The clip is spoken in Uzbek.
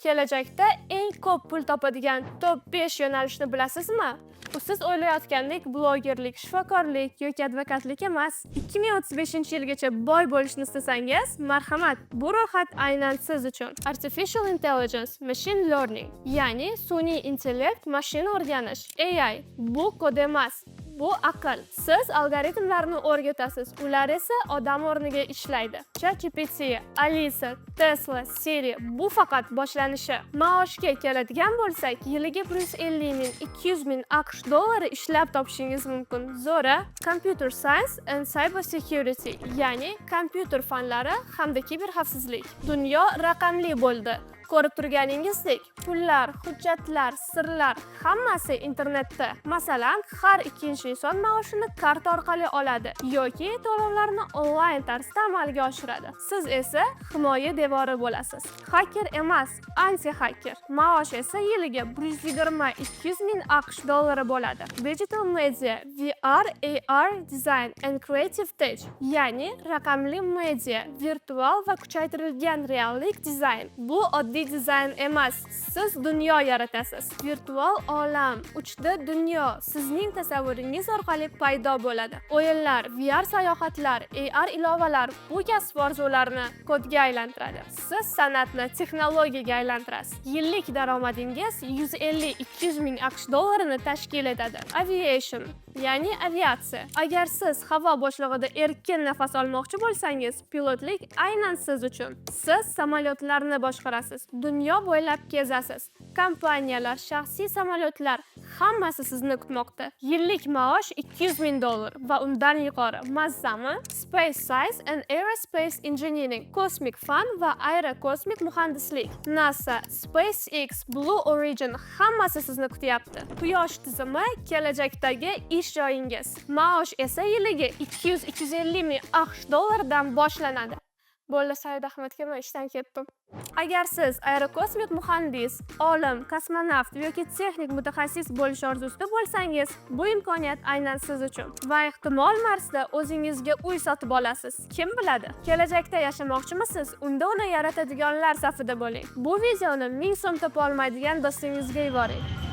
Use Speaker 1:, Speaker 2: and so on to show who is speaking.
Speaker 1: Kelajakda eng ko'p pul topadigan top 5 yo'nalishni bilasizmi? Bu siz o'ylayotgandek blogerlik, shifokorlik yoki advokatlik emas. 2035-yilgacha boy bo'lishni istasangiz, marhamat, bu ro'yxat aynan siz uchun. Artificial Intelligence, Machine Learning, ya'ni sun'iy intellekt, mashina o'rganish, AI. Bu kod emas. Bu aql. Siz algoritmlarni o'rgatasiz, ular esa odam o'rniga ishlaydi. ChatGPT, Alisa, Tesla, Siri bu faqat boshlanishi. Maoshga keladigan bo'lsak, yiliga 150 ming, 200 ming AQSh dollari ishlab topishingiz mumkin. Zo'ra, Computer Science and Cyber Security, ya'ni kompyuter fanlari hamda kiberxavfsizlik. Dunyo raqamli bo'ldi. Ko'rib turganingizdek, pullar, hujjatlar, sirlar hammasi internetda. Masalan, har ikkinchi inson maoshini karta orqali oladi yoki to'lovlarni onlayn tarzda amalga oshiradi. Siz esa himoya devori bo'lasiz. Hacker emas, anti-hacker. Maosh esa yiliga 120-200 ming AQSh dollari bo'ladi. Digital media, VR, AR, design and creative tech, ya'ni raqamli media, virtual va kuchaytirilgan reallik dizayn. Bu oddiy dizayn emas, siz dunyo yaratasiz. Virtual olam, 3D dunyo sizning tasavvuringiz orqali paydo bo'ladi. O'yinlar, VR sayohatlar, AR ilovalar bu kasb orzularni kodga aylantiradi. Siz san'atni texnologiyaga aylantirasiz. Yillik daromadingiz 150-200 ming AQSh dollarini tashkil etadi. Aviation, ya'ni aviatsiya. Agar siz havo boshlig'ida erkin nafas olmoqchi bo'lsangiz, pilotlik aynan siz uchun. Siz samolyotlarni boshqarasiz, dunyo bo'ylab kezasiz. Kompaniyalar, shaxsiy samolyotlar hammasi sizni kutmoqda. Yillik maosh 200 ming dollar va undan yuqori. Mazzami? Space Science and Aerospace Engineering, kosmik fan va aerokosmik muhandislik. NASA, SpaceX, Blue Origin hammasi sizni kutyapti. Quyosh tizimi kelajakdagi ish joyingiz. Maosh esa yiliga 200-250 ming AQSh dollaridan boshlanadi. Bo'ldi, Said Ahmedga men ishdan ketdim. Agar siz aerokosmik muhandis, olim, kosmonavt yoki texnik mutaxassis bo'lish orzusida bo'lsangiz, bu imkoniyat aynan siz uchun. Va ehtimol Marsda o'zingizga uy sotib olasiz. Kim biladi? Kelajakda yashamoqchimisiz? Unda uni yaratadiganlar safida bo'ling. Bu videoni 1000 so'm topa olmaydigan do'stingizga yuboring.